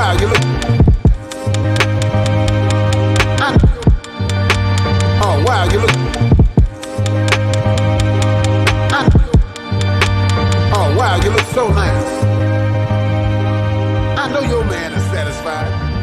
wow, you look. Oh wow, you look. Oh wow, you look so nice. I know your man is satisfied.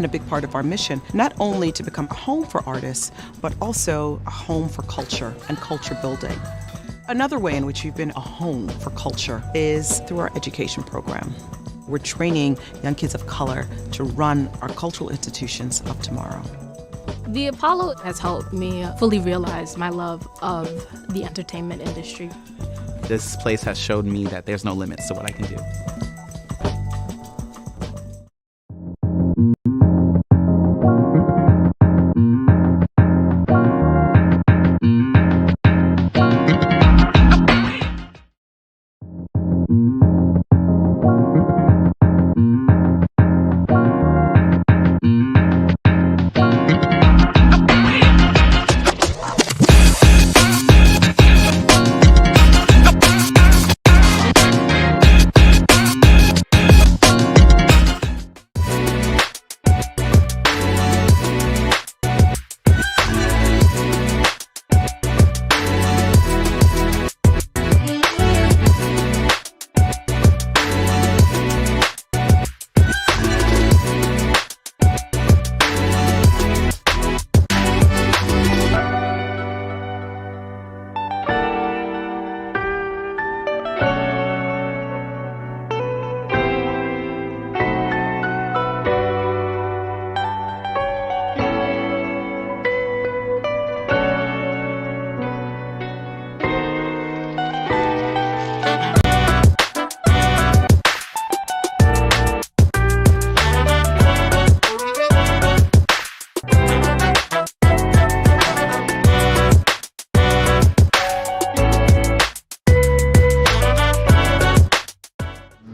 been a big part of our mission, not only to become a home for artists, but also a home for culture and culture building. Another way in which we've been a home for culture is through our education program. We're training young kids of color to run our cultural institutions of tomorrow. The Apollo has helped me fully realize my love of the entertainment industry. This place has showed me that there's no limits to what I can do.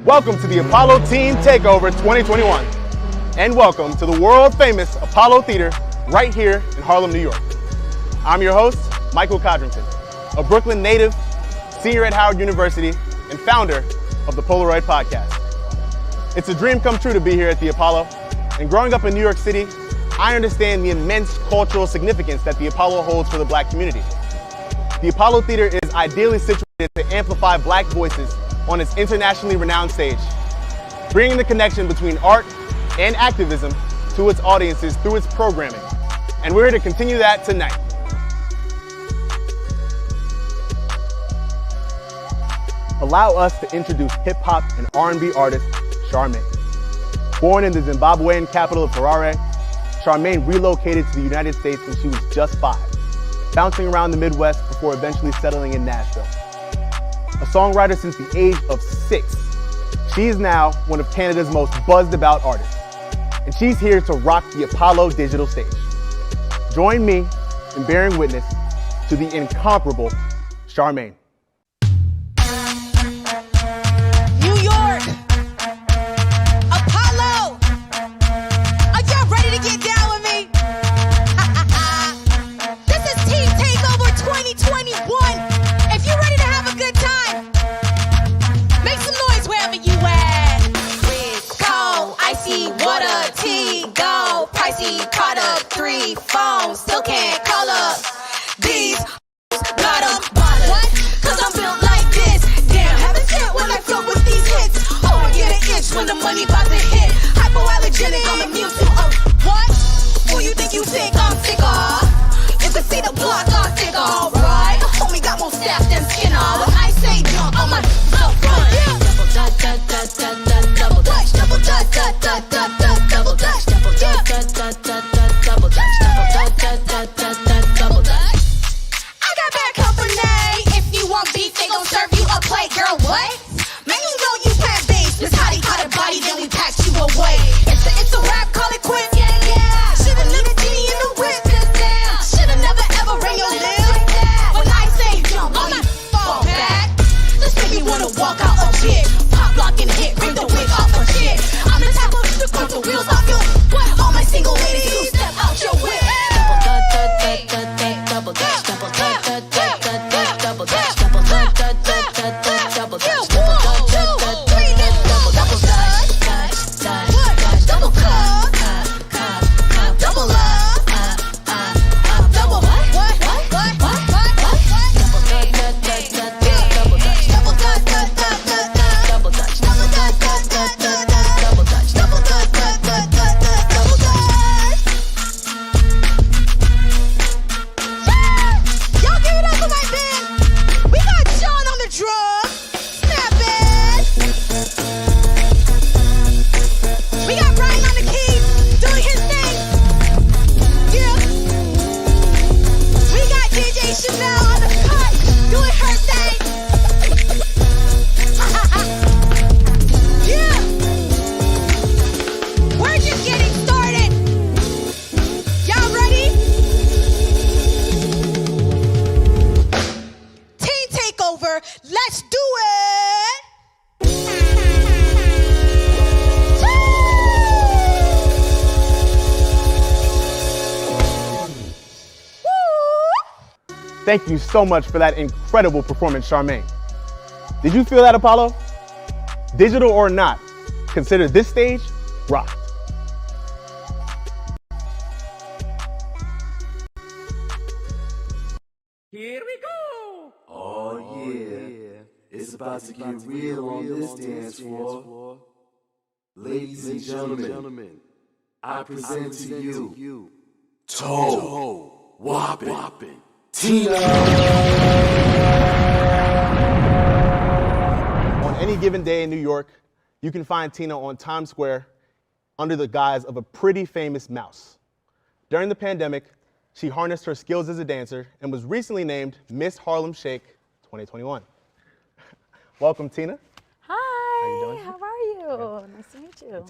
Welcome to the Apollo Teen Takeover 2021, and welcome to the world-famous Apollo Theater right here in Harlem, New York. I'm your host, Michael Codrington, a Brooklyn native, senior at Howard University, and founder of the Polaroid Podcast. It's a dream come true to be here at the Apollo, and growing up in New York City, I understand the immense cultural significance that the Apollo holds for the Black community. The Apollo Theater is ideally situated to amplify Black voices on its internationally renowned stage, bringing the connection between art and activism to its audiences through its programming. And we're here to continue that tonight. Allow us to introduce hip-hop and R&B artist Charmaine. Born in the Zimbabwean capital of Harare, Charmaine relocated to the United States when she was just 5, bouncing around the Midwest before eventually settling in Nashville. A songwriter since the age of 6, she is now one of Canada's most buzzed about artists, and she's here to rock the Apollo digital stage. Join me in bearing witness to the incomparable Charmaine. New York, Apollo, are y'all ready to get down with me? This is Teen Takeover 2021. If you're ready to have a good time, make some noise wherever you at. Red, cold, icy, water, tea, go, pricey, caught up, 3 phones, still can't call up. These got 'em bothered. What? Cause I'm built like this. Damn, haven't seen when I flow with these hits. Oh, I get an itch when the money about to hit. Hypoallergenic, I'm immune to what? Who you think I'm sicker? If the see the block, I'll stick alright. Homie got more staff than Skinner. When I say jump, I'm a so front. Double dutch, double dutch, double dutch, double dutch, double dutch, double dutch, double dutch. I got bad company. If you want beef, they gon' serve you a plate, girl. What? Man, you know you plant-based. This hottie caught a body, then we packed you away. It's a rap, call it quits. Yeah, yeah. Shoulda little Diddy in the whip. Shoulda never ever ring your lip. When I say jump, I'ma fall back. This make me wanna walk out a chick. Pop, lock, and hit, ring the wig off a chick. I'm the type of to cut the wheels off your. What? All my single ladies, you step out your whip. Thank you so much for that incredible performance, Charmaine. Did you feel that, Apollo? Digital or not, consider this stage rocked. Here we go! Oh yeah, it's about to get real on this dance floor. Ladies and gentlemen, I present to you Toe Whopping Tina. On any given day in New York, you can find Tina on Times Square under the guise of a pretty famous mouse. During the pandemic, she harnessed her skills as a dancer and was recently named Miss Harlem Shake 2021. Welcome, Tina. Hi. How you doing? How are you? Nice to meet you.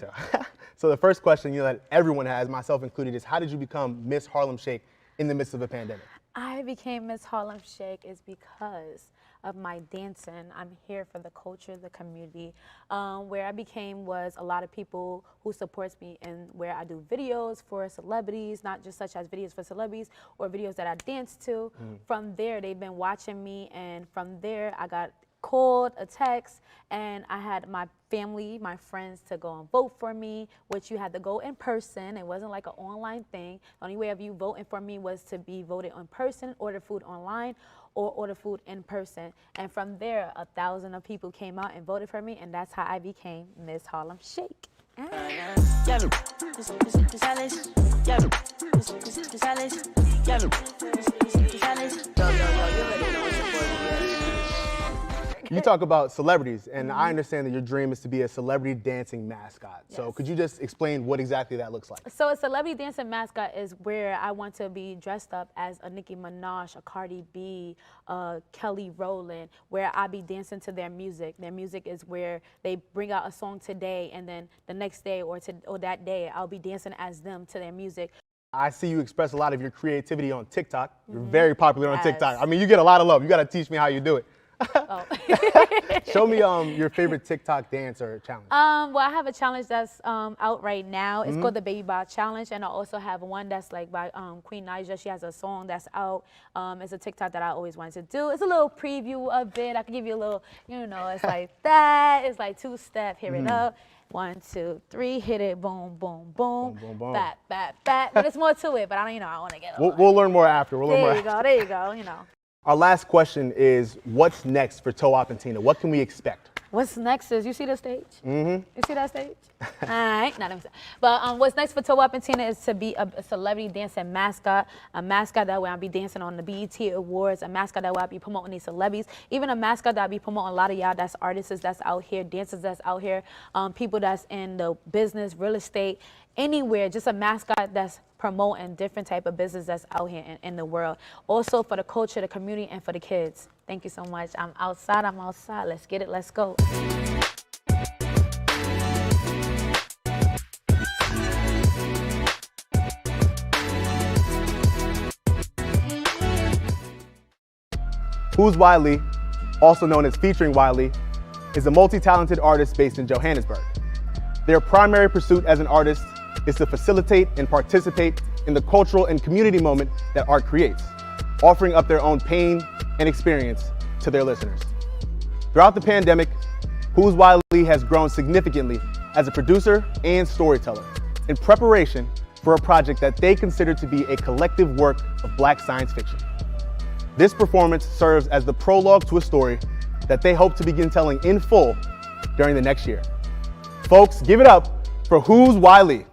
So the first question that everyone has, myself included, is how did you become Miss Harlem Shake in the midst of a pandemic? I became Miss Harlem Shake is because of my dancing. I'm here for the culture, the community. Where I became was a lot of people who supports me and where I do videos for celebrities, not just such as videos for celebrities or videos that I dance to. From there, they've been watching me, and from there, I got called, a text, and I had my family, my friends to go and vote for me, which you had to go in person. It wasn't like an online thing. The only way of you voting for me was to be voted in person, order food online, or order food in person. And from there, 1,000 of people came out and voted for me, and that's how I became Miss Harlem Shake. You talk about celebrities, and I understand that your dream is to be a celebrity dancing mascot. So Yes. could you just explain what exactly that looks like? So a celebrity dancing mascot is where I want to be dressed up as a Nicki Minaj, a Cardi B, Kelly Rowland, where I be dancing to their music. Their music is where they bring out a song today, and then the next day or that day, I'll be dancing as them to their music. I see you express a lot of your creativity on TikTok. You're very popular on Yes. TikTok. I mean, you get a lot of love. You got to teach me how you do it. Oh. Show me your favorite TikTok dance or challenge. Well, I have a challenge that's out right now. It's called the Baby Bow Challenge, and I also have one that's like by Queen Naija. She has a song that's out. It's a TikTok that I always wanted to do. It's a little preview of it. I can give you a little, it's like that. It's like two-step, here it up. 1, 2, 3, hit it, boom, boom, boom, Boom, boom, boom. bat, bat, bat. But there's more to it, but I don't, I want to get it. We'll learn more after. There you go, Our last question is, what's next for Toe Whopping Tina? What can we expect? What's next is, you see the stage? You see that stage? All right, not him. But what's next for Toe Whopping Tina is to be a celebrity dancing mascot, a mascot that way I'll be dancing on the BET Awards, a mascot that way I'll be promoting these celebrities, even a mascot that I'll be promoting a lot of y'all that's artists that's out here, dancers that's out here, people that's in the business, real estate, anywhere, just a mascot that's promoting different type of business that's out here in the world. Also for the culture, the community, and for the kids. Thank you so much. I'm outside. Let's get it. Let's go. Who's Wiley, also known as Featuring Wiley, is a multi-talented artist based in Johannesburg. Their primary pursuit as an artist is to facilitate and participate in the cultural and community moment that art creates, offering up their own pain and experience to their listeners. Throughout the pandemic, Who's Wiley has grown significantly as a producer and storyteller in preparation for a project that they consider to be a collective work of Black science fiction. This performance serves as the prologue to a story that they hope to begin telling in full during the next year. Folks, give it up for Who's Wiley.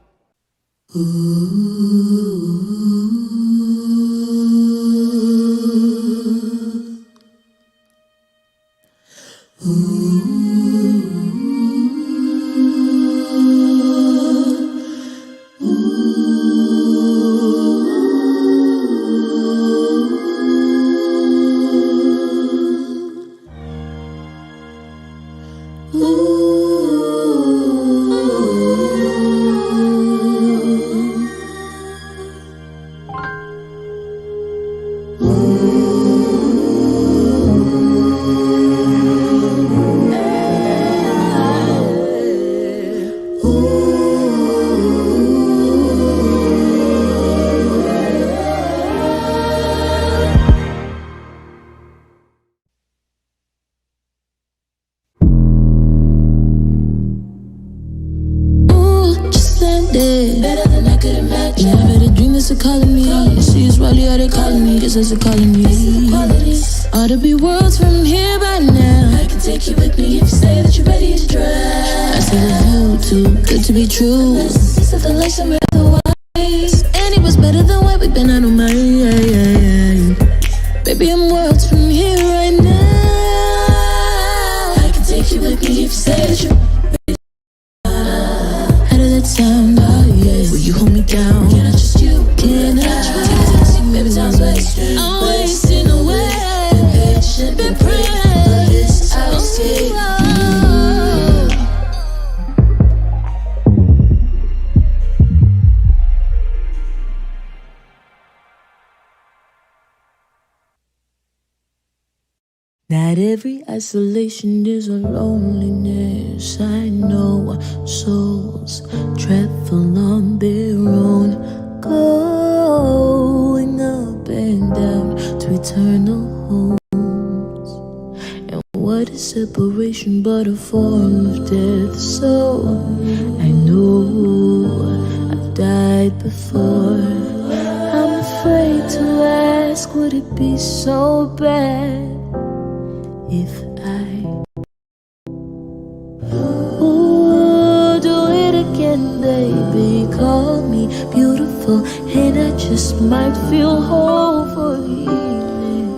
started calling me, just as they're calling me. Ought to be worlds from here by now. I can take you with me if you say that you're ready to drive. I say that you too good to be true. This is the life somewhere otherwise. And it was better than what we've been, I don't mind. Baby, I'm worlds from here right now. I can take you with me if you say that you're ready. How did that sound? Oh yeah. Will you hold me down? Can I trust you? Can I trust you? Baby, sounds like I'm wasting away. Been patient, been praying for this. I'll see. Not every isolation is a loneliness. I know souls travel on their own, going up and down to eternal homes. And what is separation but a form of death? So I know I've died before. I'm afraid to ask, would it be so bad if I do it again, baby? Call me beautiful, and I just might feel whole for the evening.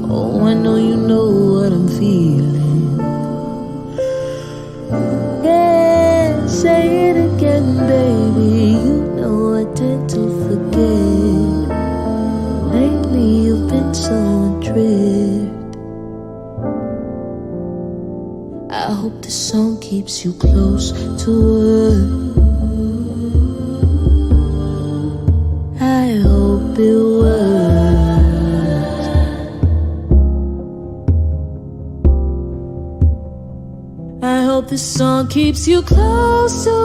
Oh, I know you know what I'm feeling. Yeah, say it again, baby. You know I tend to forget. Lately you've been so adrift. I hope this song keeps you close to her. I hope it works. I hope this song keeps you close to her.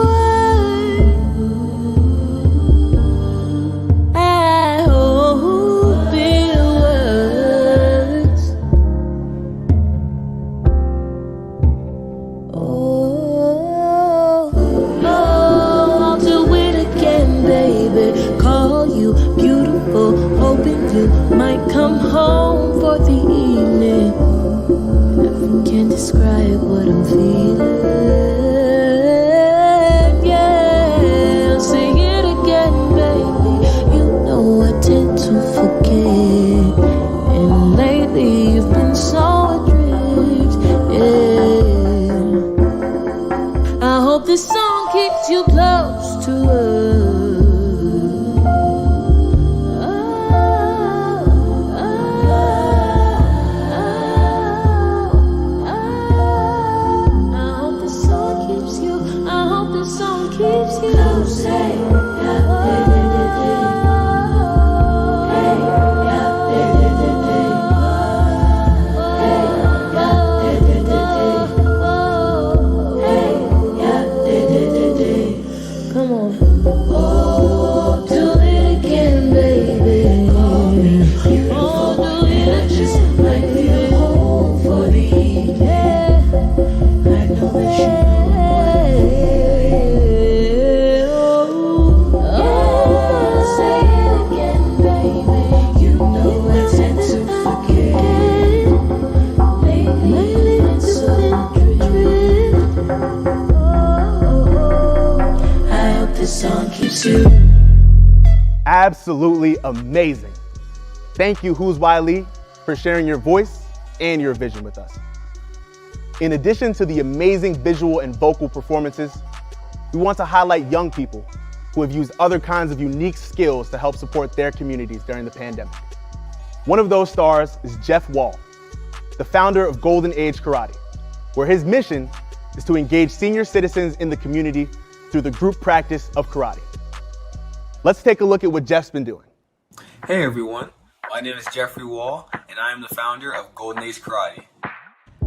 I hope it works. I'll do it again, baby. Call you beautiful, hoping you might come home for the evening. Never can describe what I'm feeling. Yeah, I'll say it again, baby. You know I tend to forget, and lately you've been so adrift. Yeah, I hope this song keeps you close to her. I hope this song keeps you. I hope this song keeps you close. Come on. Oh, do it again, baby. Oh, do it again, baby. Home for the evening. I know that you say it again, baby. You know I tend to forget. Lately it's I hope this song keeps you. Absolutely amazing. Thank you, Who's Wiley, for sharing your voice and your vision with us. In addition to the amazing visual and vocal performances, we want to highlight young people who have used other kinds of unique skills to help support their communities during the pandemic. One of those stars is Jeff Wall, the founder of Golden Age Karate, where his mission is to engage senior citizens in the community through the group practice of karate. Let's take a look at what Jeff's been doing. Hey everyone, my name is Jeffrey Wall, and I am the founder of Golden Age Karate.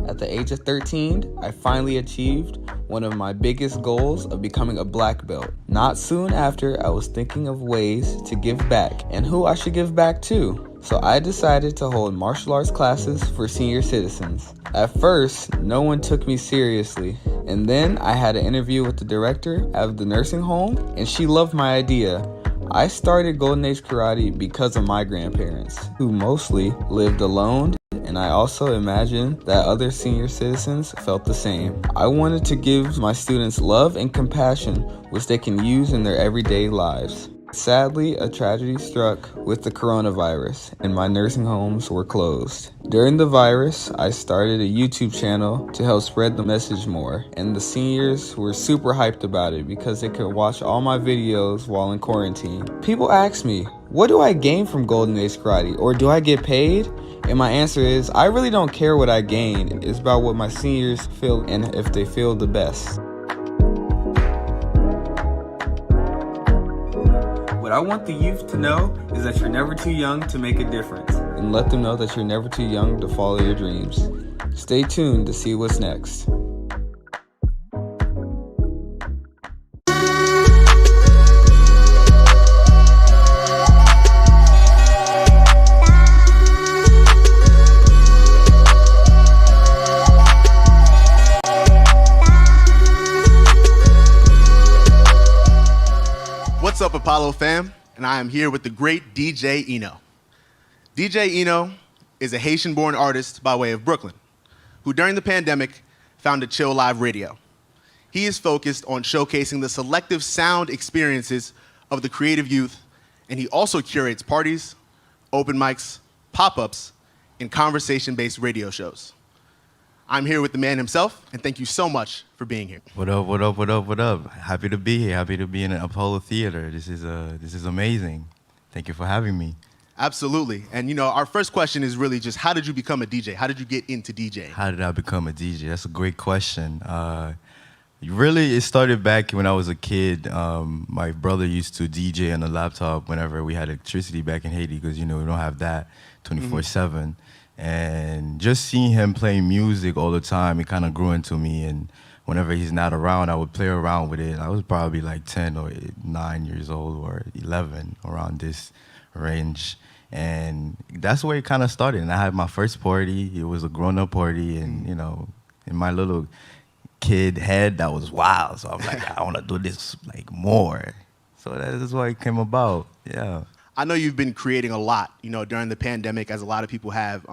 At the age of 13, I finally achieved one of my biggest goals of becoming a black belt. Not soon after, I was thinking of ways to give back and who I should give back to. So I decided to hold martial arts classes for senior citizens. At first, no one took me seriously, and then I had an interview with the director of the nursing home, and she loved my idea. I started Golden Age Karate because of my grandparents, who mostly lived alone, and I also imagine that other senior citizens felt the same. I wanted to give my students love and compassion which they can use in their everyday lives. Sadly, a tragedy struck with the coronavirus, and my nursing homes were closed. During the virus, I started a YouTube channel to help spread the message more, and the seniors were super hyped about it because they could watch all my videos while in quarantine. People ask me, what do I gain from Golden Age Karate, or do I get paid? And my answer is, I really don't care what I gain. It's about what my seniors feel and if they feel the best. What I want the youth to know is that you're never too young to make a difference. And let them know that you're never too young to follow your dreams. Stay tuned to see what's next. What's up, Apollo fam? And I am here with the great DJ Eno. DJ Eno is a Haitian-born artist by way of Brooklyn, who during the pandemic founded Chill Live Radio. He is focused on showcasing the selective sound experiences of the creative youth, and he also curates parties, open mics, pop-ups, and conversation-based radio shows. I'm here with the man himself, and thank you so much for being here. What up, what up, what up, what up? Happy to be here. Happy to be in the Apollo Theater. This is amazing. Thank you for having me. Absolutely. And you know, our first question is really just, how did you become a DJ? How did you get into DJing? How did I become a DJ? That's a great question. Really, it started back when I was a kid. My brother used to DJ on a laptop whenever we had electricity back in Haiti, because, you know, we don't have that 24/7. And just seeing him playing music all the time, it kind of grew into me. And whenever he's not around, I would play around with it. I was probably like 10 or 9 years old or 11, around this range. And that's where it kind of started. And I had my first party. It was a grown-up party. And, you know, in my little kid head, that was wild. So I'm like, I want to do this like more. So that is why it came about, yeah. I know you've been creating a lot, you know, during the pandemic, as a lot of people have.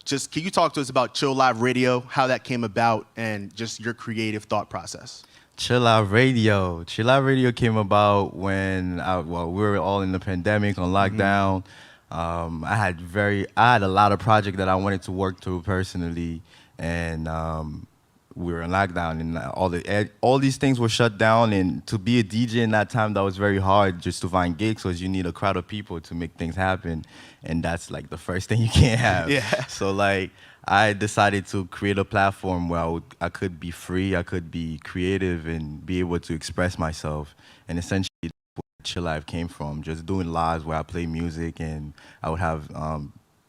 Just can you talk to us about Chill Live Radio, how that came about, and just your creative thought process? Chill Live Radio. Chill Live Radio came about when we were all in the pandemic on lockdown. I had a lot of projects that I wanted to work through personally, and we were in lockdown, and all these things were shut down. And to be a DJ in that time, that was very hard just to find gigs, because you need a crowd of people to make things happen, and that's like the first thing you can't have. Yeah. So like, I decided to create a platform where I could be free, I could be creative, and be able to express myself. And essentially, that's where Chill Live came from, just doing lives where I play music, and I would have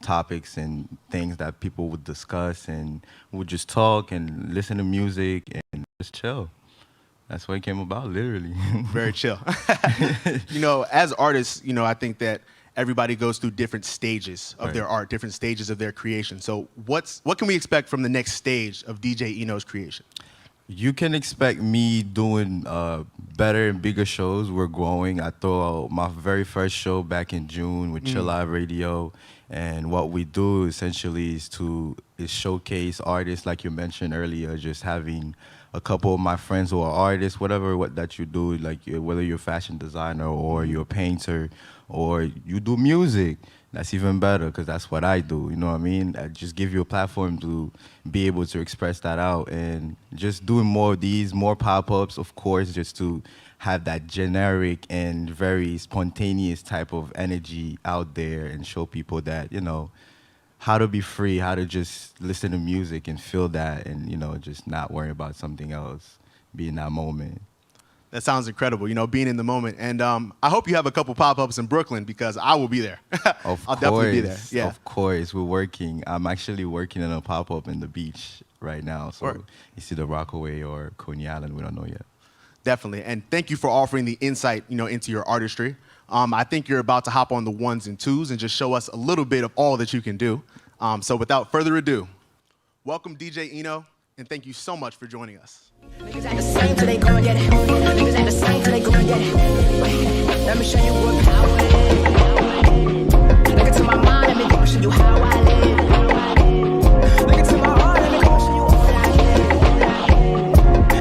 topics and things that people would discuss, and would just talk and listen to music and just chill. That's what it came about, literally. Very chill. You know, as artists, you know, I think that everybody goes through different stages of their art, different stages of their creation. So what can we expect from the next stage of DJ Eno's creation? You can expect me doing better and bigger shows. We're growing. I threw out my very first show back in June with Chill Live Radio. And what we do essentially is showcase artists, like you mentioned earlier, just having a couple of my friends who are artists, whatever that you do, like whether you're a fashion designer or you're a painter or you do music, that's even better, because that's what I do, you know what I mean? I just give you a platform to be able to express that out, and just doing more of these, more pop-ups, of course, just to have that generic and very spontaneous type of energy out there, and show people that, you know, how to be free, how to just listen to music and feel that, and, you know, just not worry about something else, be in that moment. That sounds incredible, you know, being in the moment. And I hope you have a couple pop-ups in Brooklyn, because I will be there. I'll definitely be there. Yeah. Of course, we're working. I'm actually working on a pop-up in the beach right now. So it's either Rockaway or Coney Island, we don't know yet. Definitely. And thank you for offering the insight, you know, into your artistry. I think you're about to hop on the ones and twos and just show us a little bit of all that you can do. So without further ado, welcome DJ Eno, and thank you so much for joining us. Niggas at the same till they go and get it. Niggas at the same till they go and get it. Wait, let me show you what power is. Look into my mind, let me go show you how I live. Look into my heart, let me go show you all I give.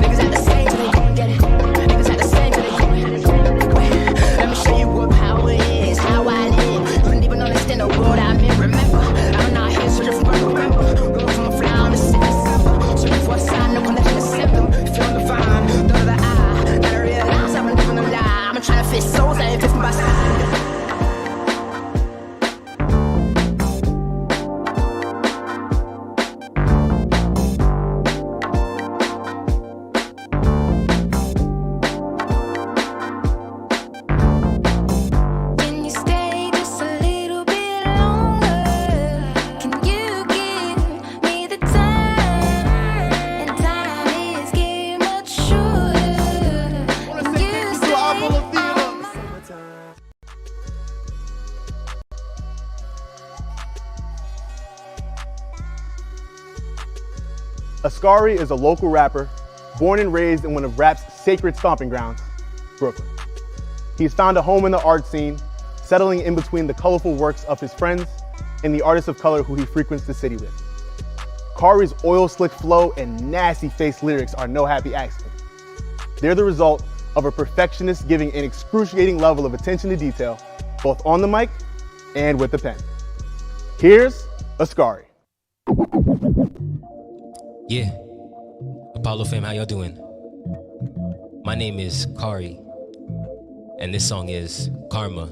Niggas at the same till they go and get it. Niggas at the same till they go and get it. Wait, let me show you what power is, how I live. You don't even understand the world I'm in. Remember, I'm not here searching for a remember. Going from a fly on the city center. Searching for a sign, no connection to symptom. Feeling the vibe, thought of the eye. Now I realize I've been living a lie. I'm trying to fit souls that ain't fit from my side. Can you stay just a little bit longer? Can you give me the time? And time is getting much shorter. Can you stay on my Ascari is a local rapper, born and raised in one of rap's sacred stomping grounds, Brooklyn. He's found a home in the art scene, settling in between the colorful works of his friends and the artists of color who he frequents the city with. Kari's oil slick flow and nasty face lyrics are no happy accident. They're the result of a perfectionist giving an excruciating level of attention to detail, both on the mic and with the pen. Here's Ascari. Yeah, Apollo fam, how y'all doing? My name is Kari, and this song is Karma.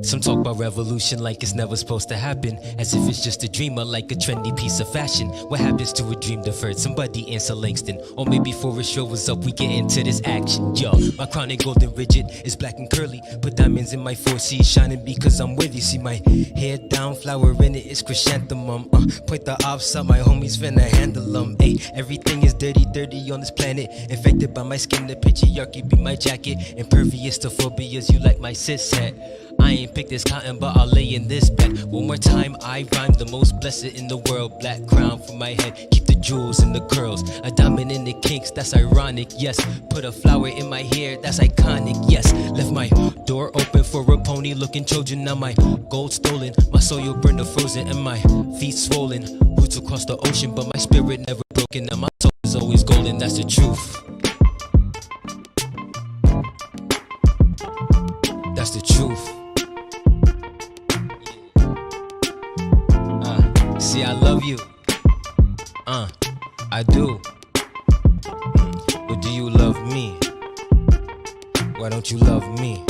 Some talk about revolution like it's never supposed to happen, as if it's just a dream or like a trendy piece of fashion. What happens to a dream deferred? Somebody answer Langston. Or maybe before a show was up, we get into this action. Yo, my chronic golden rigid is black and curly. Put diamonds in my 4C, shining because I'm worthy. See my hair down, flower in it, it's chrysanthemum. Point the ops up, my homies finna handle them. Ayy, everything is dirty on this planet. Infected by my skin, the patriarchy be my jacket. Impervious to phobias, you like my cis hat. I ain't picked this cotton, but I'll lay in this bed. One more time, I rhyme the most blessed in the world. Black crown for my head, keep the jewels in the curls. A diamond in the kinks, that's ironic, yes. Put a flower in my hair, that's iconic, yes. Left my door open for a pony looking Trojan. Now my gold stolen, my soul burned the frozen, and my feet swollen. Roots across the ocean, but my spirit never broken. And my soul is always golden, that's the truth. That's the truth. See, I love you. I do. But do you love me? Why don't you love me?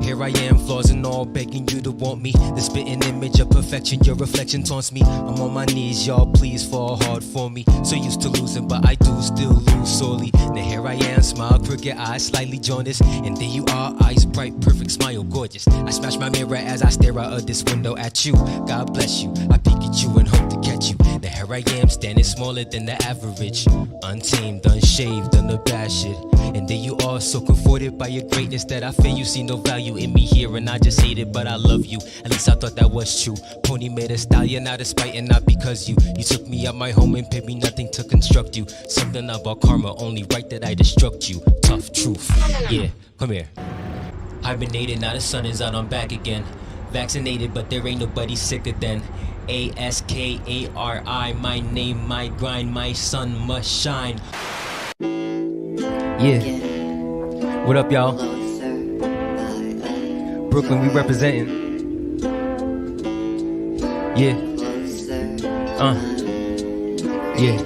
Here I am, flaws and all, begging you to want me. The spitting image of perfection, your reflection taunts me. I'm on my knees, y'all please fall hard for me. So used to losing, but I do still lose sorely. Now here I am, smile, crooked eyes, slightly jaundiced. And there you are, eyes bright, perfect smile, gorgeous. I smash my mirror as I stare out of this window at you. God bless you, I peek at you and hope to catch you. Now here I am, standing smaller than the average. Untamed, unshaved, unabashed. And there you are, so comforted by your greatness that I fear you see no value in me here, and I just hate it, but I love you. At least I thought that was true. Pony made a stallion out of spite and not because you took me out my home and paid me nothing to construct you. Something about karma, only right that I destruct you. Tough truth. Yeah, come here. Hibernated, now the sun is out, I'm back again. Vaccinated, but there ain't nobody sicker than Askari. My name, my grind, my sun must shine. Yeah. What up, y'all? Brooklyn, we representing. Yeah. Yeah.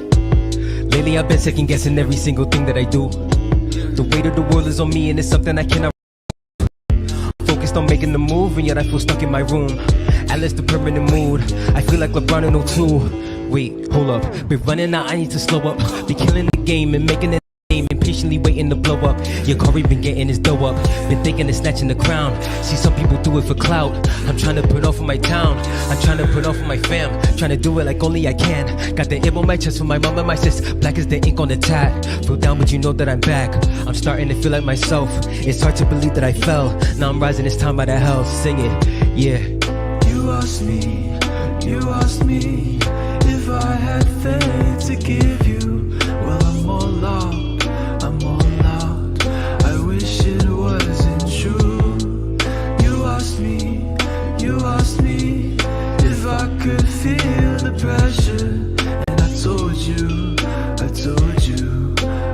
Lately I've been second guessing every single thing that I do. The weight of the world is on me and it's something I cannot. Focused on making the move and yet I feel stuck in my room. Alice the permanent mood. I feel like LeBron in 02. Wait, hold up. Been running out, I need to slow up. Be killing the game and making it. Impatiently waiting to blow up. Your Corey been getting his dough up. Been thinking of snatching the crown. See some people do it for clout. I'm trying to put off of my town. I'm trying to put off of my fam. Trying to do it like only I can. Got the ib on my chest for my mom and my sis. Black as the ink on the tat. Feel down but you know that I'm back. I'm starting to feel like myself. It's hard to believe that I fell. Now I'm rising, it's time out of hell. Sing it, yeah. You asked me If I had faith to give you, well, I'm all out, I'm all out. I wish it wasn't true. You asked me if I could feel the pressure, and I told you,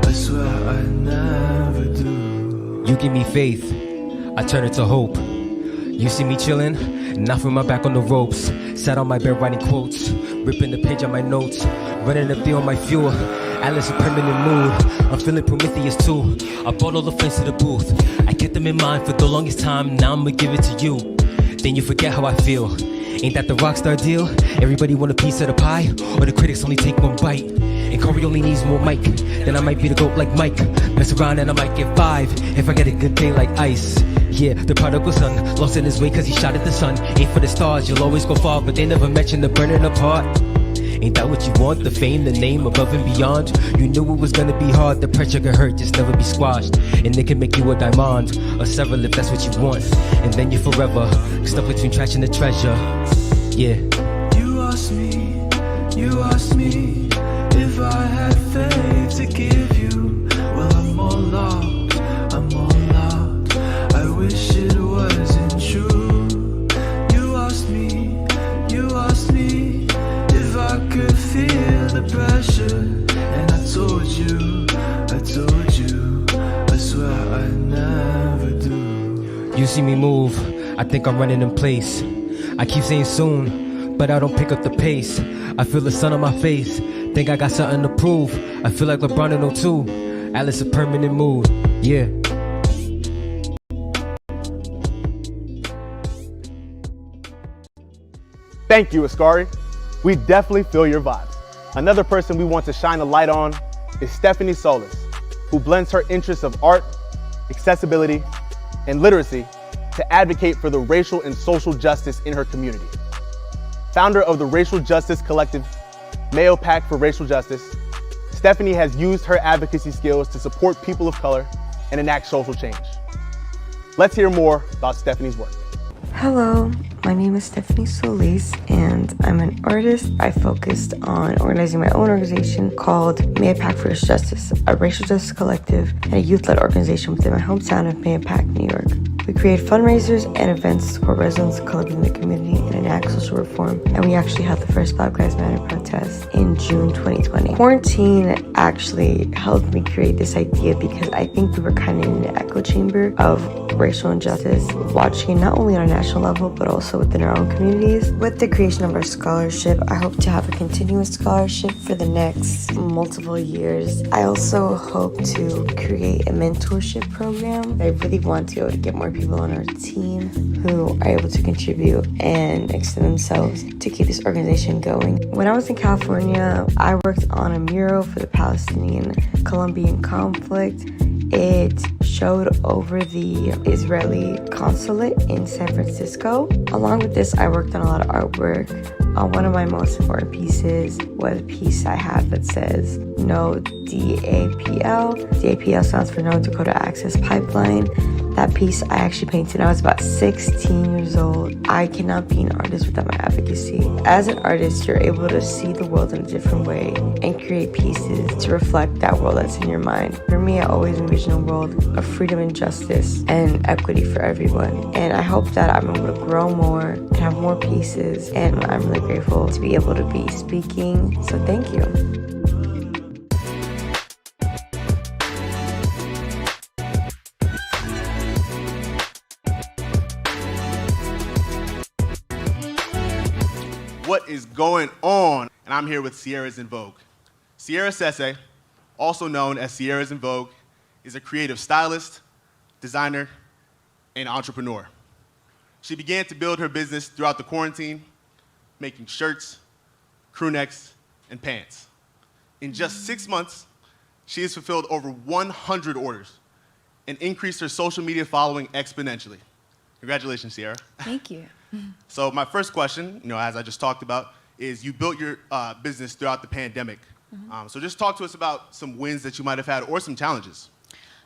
I swear I never do. You give me faith, I turn it to hope. You see me chillin', not from my back on the ropes. Sat on my bed writing quotes, ripping the page on my notes, running the field on my fuel. Alice in permanent mood, I'm feeling Prometheus too. I brought all the friends to the booth, I kept them in mind for the longest time. Now I'ma give it to you, then you forget how I feel. Ain't that the rock star deal? Everybody want a piece of the pie, or the critics only take one bite. And Corey only needs more mic, then I might be the GOAT like Mike. Mess around and I might get 5, if I get a good day like Ice. Yeah, the prodigal son, lost in his way cause he shot at the sun. Aim for the stars, you'll always go far, but they never mention the burning apart. Ain't that what you want? The fame, the name, above and beyond? You knew it was gonna be hard, the pressure could hurt, just never be squashed. And it can make you a diamond, or several if that's what you want. And then you're forever, stuck between trash and the treasure. Yeah. You asked me if I had faith to give you. Well, I'm all out, I'm all out. I wish it wasn't true. You asked me if I could feel the pressure, and I told you, I swear I never do. You see me move, I think I'm running in place. I keep saying soon, but I don't pick up the pace. I feel the sun on my face, think I got something to prove. I feel like LeBron in 02, Alice a permanent mood, yeah. Thank you, Ascari. We definitely feel your vibes. Another person we want to shine a light on is Stephanie Solis, who blends her interests of art, accessibility, and literacy to advocate for the racial and social justice in her community. Founder of the racial justice collective, Mayo Pact for Racial Justice, Stephanie has used her advocacy skills to support people of color and enact social change. Let's hear more about Stephanie's work. Hello, my name is Stephanie Solis, and I'm an artist. I focused on organizing my own organization called Mayo Pact for Justice, a racial justice collective and a youth-led organization within my hometown of Mayo Pact, New York. We create fundraisers and events to support residents of color in the community and enact social reform, and we actually had the first Black Lives Matter protest in June 2020. Quarantine actually helped me create this idea because I think we were kind of in an echo chamber of racial injustice, watching not only on a national level, but also within our own communities. With the creation of our scholarship, I hope to have a continuous scholarship for the next multiple years. I also hope to create a mentorship program. I really want to be able to get more people on our team who are able to contribute and extend themselves to keep this organization going. When I was in California, I worked on a mural for the Palestinian-Colombian conflict. It showed over the Israeli consulate in San Francisco. Along with this, I worked on a lot of artwork. One of my most important pieces was a piece I have that says No DAPL. DAPL stands for No Dakota Access Pipeline. That piece I actually painted when I was about 16 years old. I cannot be an artist without my advocacy. As an artist, you're able to see the world in a different way and create pieces to reflect that world that's in your mind. For me, I always envision a world of freedom and justice and equity for everyone. And I hope that I'm able to grow more and have more pieces. And I'm really grateful to be able to be speaking. So thank you. What is going on? And I'm here with Sierra's in Vogue. Sierra Sese, also known as Sierra's in Vogue, is a creative stylist, designer, and entrepreneur. She began to build her business throughout the quarantine, making shirts, crew necks, and pants. In just 6 months, she has fulfilled over 100 orders and increased her social media following exponentially. Congratulations, Sierra. Thank you. So my first question, as I just talked about, is you built your business throughout the pandemic. So just talk to us about some wins that you might have had or some challenges.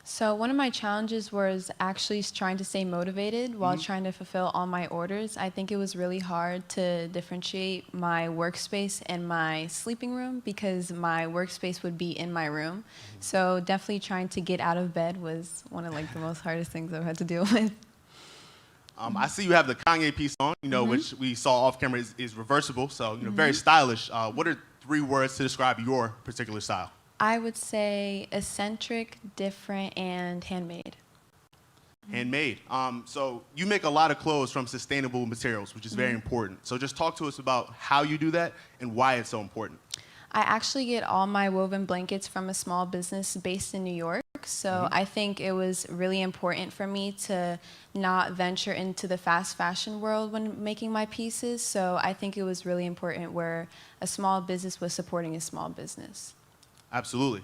So one of my challenges was actually trying to stay motivated while trying to fulfill all my orders. I think it was really hard to differentiate my workspace and my sleeping room because my workspace would be in my room. So definitely trying to get out of bed was one of the most hardest things I've had to deal with. I see you have the Kanye piece on, which we saw off camera is reversible, so very stylish. What are 3 words to describe your particular style? I would say eccentric, different, and handmade. Handmade. So you make a lot of clothes from sustainable materials, which is very important. So just talk to us about how you do that and why it's so important. I actually get all my woven blankets from a small business based in New York. So I think it was really important for me to not venture into the fast fashion world when making my pieces. So I think it was really important where a small business was supporting a small business. Absolutely.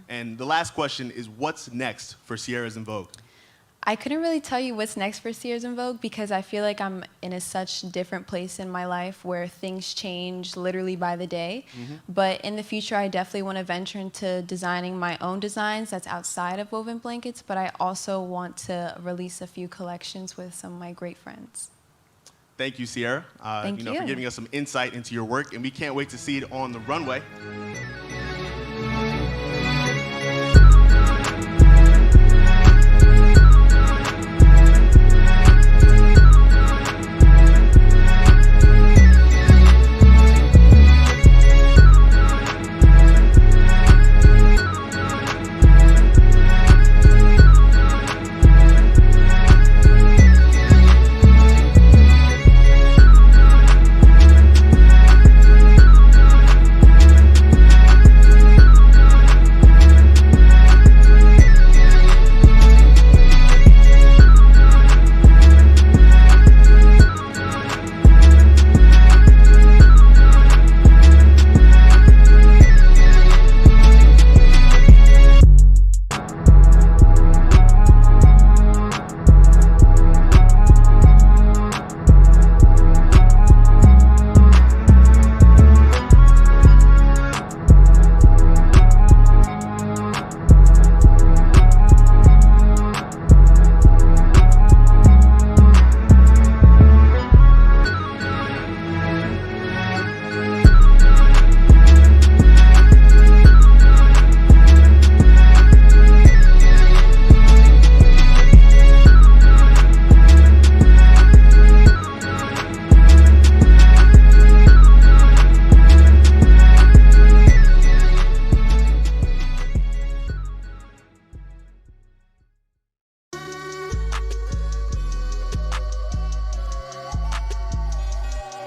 And the last question is, what's next for Sierras en Vogue? I couldn't really tell you what's next for Sierras en Vogue because I feel like I'm in such different place in my life where things change literally by the day. But in the future, I definitely want to venture into designing my own designs that's outside of woven blankets, but I also want to release a few collections with some of my great friends. Thank you, Sierra, Thank you for giving us some insight into your work, and we can't wait to see it on the runway.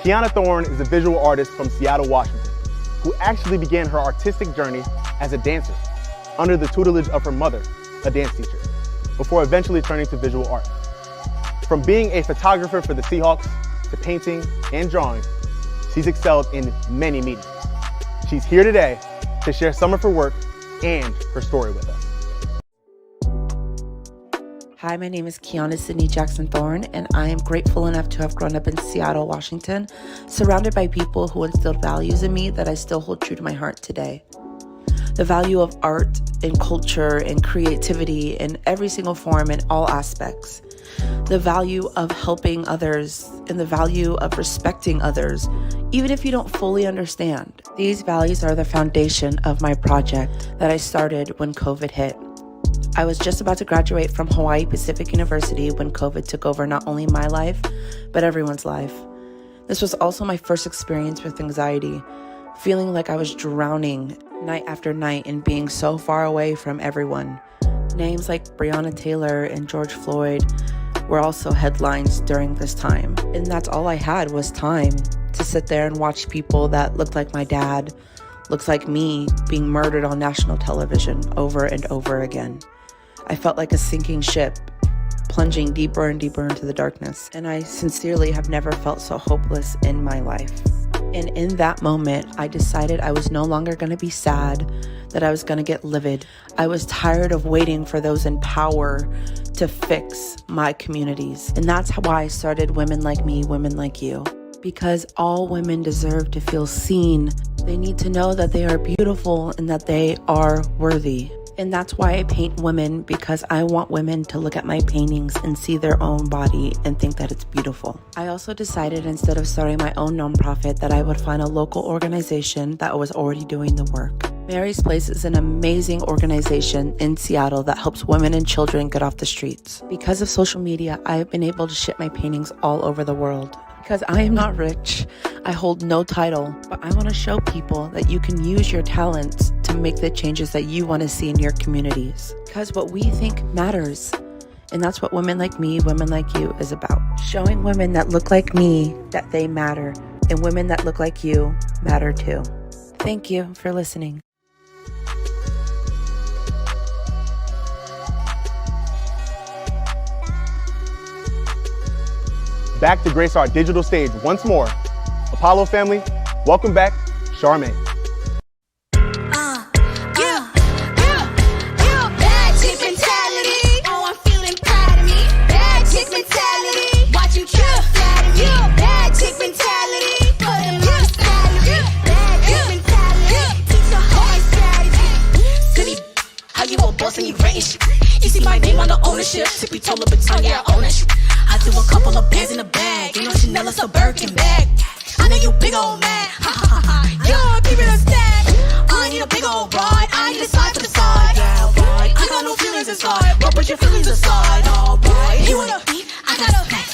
Kiana Thorne is a visual artist from Seattle, Washington, who actually began her artistic journey as a dancer under the tutelage of her mother, a dance teacher, before eventually turning to visual art. From being a photographer for the Seahawks to painting and drawing, she's excelled in many mediums. She's here today to share some of her work and her story with us. Hi, my name is Kiana Sydney Jackson Thorne, and I am grateful enough to have grown up in Seattle, Washington, surrounded by people who instilled values in me that I still hold true to my heart today. The value of art and culture and creativity in every single form in all aspects. The value of helping others and the value of respecting others, even if you don't fully understand. These values are the foundation of my project that I started when COVID hit. I was just about to graduate from Hawaii Pacific University when COVID took over not only my life, but everyone's life. This was also my first experience with anxiety, feeling like I was drowning night after night and being so far away from everyone. Names like Breonna Taylor and George Floyd were also headlines during this time. And that's all I had was time to sit there and watch people that looked like my dad, looked like me, being murdered on national television over and over again. I felt like a sinking ship, plunging deeper and deeper into the darkness. And I sincerely have never felt so hopeless in my life. And in that moment, I decided I was no longer going to be sad, that I was going to get livid. I was tired of waiting for those in power to fix my communities. And that's why I started Women Like Me, Women Like You. Because all women deserve to feel seen. They need to know that they are beautiful and that they are worthy. And that's why I paint women, because I want women to look at my paintings and see their own body and think that it's beautiful. I also decided instead of starting my own nonprofit that I would find a local organization that was already doing the work. Mary's Place is an amazing organization in Seattle that helps women and children get off the streets. Because of social media, I have been able to ship my paintings all over the world. Because I am not rich, I hold no title, but I want to show people that you can use your talents to make the changes that you want to see in your communities. Because what we think matters. And that's what women like me, women like you is about. Showing women that look like me that they matter, and women that look like you matter too. Thank you for listening. Back to grace our digital stage once more. Apollo family, welcome back, Charmaine. Bad chick mentality. Oh, I'm feeling proud of me. Bad chick mentality. Watch you try to flatter me. Bad chick mentality. Put him on a salary. Bad chick mentality. Teach her how my strategy. Silly, how you a boss and you rating shit? You see my name on the ownership. Tippy toe up and tongue, yeah, I own that shit. I threw a couple of bands in the bag. Ain't no Chanel, it's a Birkin bag. I know you big old man. Ha ha ha. Yo, keep it a stack. I need a big old ride. I need a side for the side. Yeah, right. I got no feelings inside. But put your feelings aside. All right. You wanna beat? I got a smack.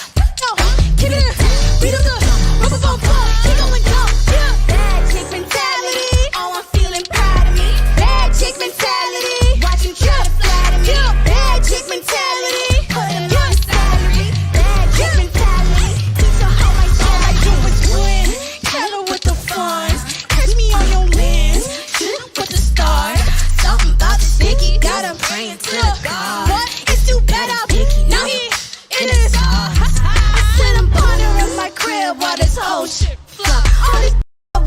Keep it a stack. Beat up the rubbers on fire. Keep going down. Yeah. Bad chick mentality. Oh, I'm feeling proud of me. Bad chick mentality. Watch you try to flatter me. Bad chick mentality. Put him on a salary. Bad chick mentality. Teach her how I all I do is win. Cattle with the funds. Catch me on your lens. Shoot with the stars. Something about the sticky. Got him praying to the God. What? It's too bad I'm picky. Now he in his heart. I sit and ponder in my crib while this whole shit flop. All this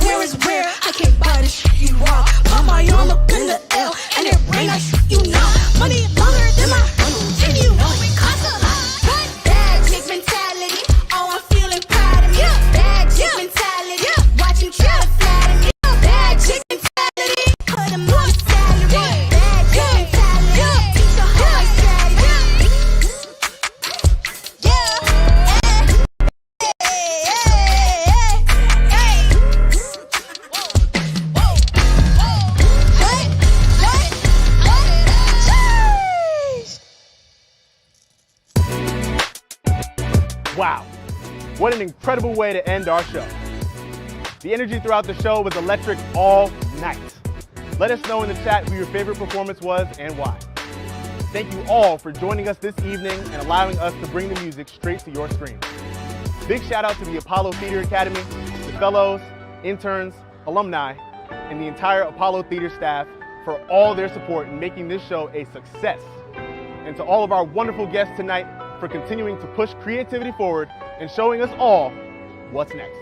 where is where? I can't buy this shit you want. Put my arm up in the L and it rain like you know. Money longer than my and you know it costs a lot. What? Bad chick mentality. Oh, I'm feeling proud of me. Bad chick mentality. Watch you try to flatter me. Bad chick mentality. Put him on a salary. Bad chick mentality. Teach her how I strategy. Wow, what an incredible way to end our show. The energy throughout the show was electric all night. Let us know in the chat who your favorite performance was and why. Thank you all for joining us this evening and allowing us to bring the music straight to your screens. Big shout out to the Apollo Theater Academy, the fellows, interns, alumni, and the entire Apollo Theater staff for all their support in making this show a success. And to all of our wonderful guests tonight for continuing to push creativity forward and showing us all what's next.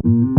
you.